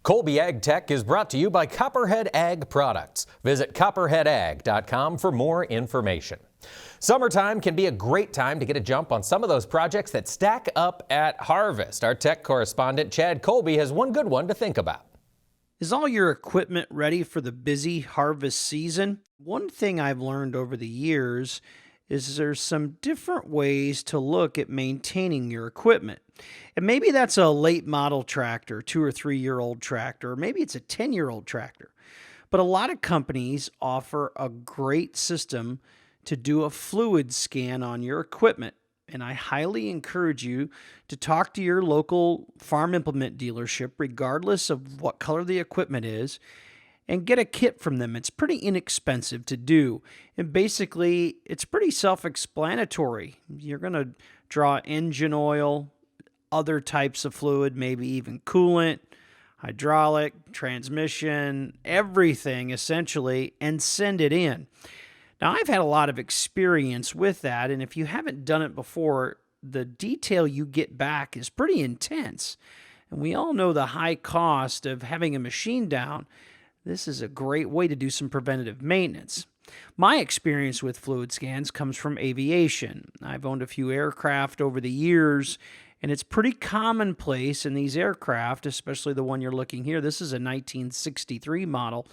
Colby Ag Tech is brought to you by Copperhead Ag Products. Visit copperheadag.com for more information. Summertime can be a great time to get a jump on some of those projects that stack up at harvest. Our tech correspondent Chad Colby has one good one to think about. Is all your equipment ready for the busy harvest season? One thing I've learned over the years is there's some different ways to look at maintaining your equipment. And maybe that's a late model tractor, 2 or 3 year old tractor, or maybe it's a 10-year-old tractor. But a lot of companies offer a great system to do a fluid scan on your equipment. And I highly encourage you to talk to your local farm implement dealership, regardless of what color the equipment is, and get a kit from them. It's pretty inexpensive to do. And basically, it's pretty self-explanatory. You're going to draw engine oil, other types of fluid, maybe even coolant, hydraulic, transmission, everything essentially, and send it in. Now, I've had a lot of experience with that, and if you haven't done it before, the detail you get back is pretty intense. And we all know the high cost of having a machine down. This is a great way to do some preventative maintenance. My experience with fluid scans comes from aviation. I've owned a few aircraft over the years, and it's pretty commonplace in these aircraft, especially the one you're looking here. This is a 1963 model,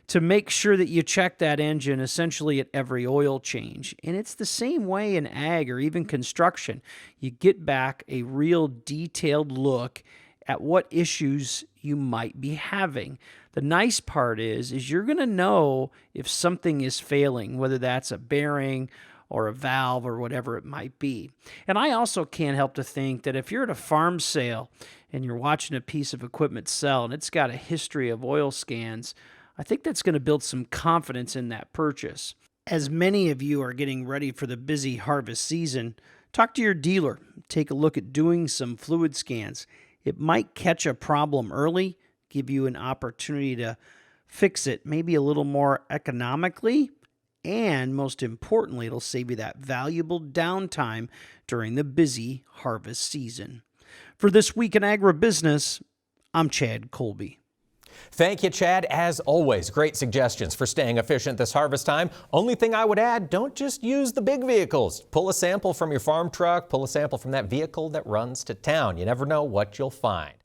to make sure that you check that engine essentially at every oil change. And it's the same way in ag or even construction. You get back a real detailed look at what issues you might be having. The nice part is you're going to know if something is failing, whether that's a bearing or a valve or whatever it might be. And I also can't help to think that if you're at a farm sale and you're watching a piece of equipment sell and it's got a history of oil scans, I think that's going to build some confidence in that purchase. As many of you are getting ready for the busy harvest season, talk to your dealer. Take a look at doing some fluid scans. It might catch a problem early, give you an opportunity to fix it maybe a little more economically, and most importantly, it'll save you that valuable downtime during the busy harvest season. For This Week in Agribusiness, I'm Chad Colby. Thank you, Chad. As always, great suggestions for staying efficient this harvest time. Only thing I would add, don't just use the big vehicles. Pull a sample from your farm truck, pull a sample from that vehicle that runs to town. You never know what you'll find.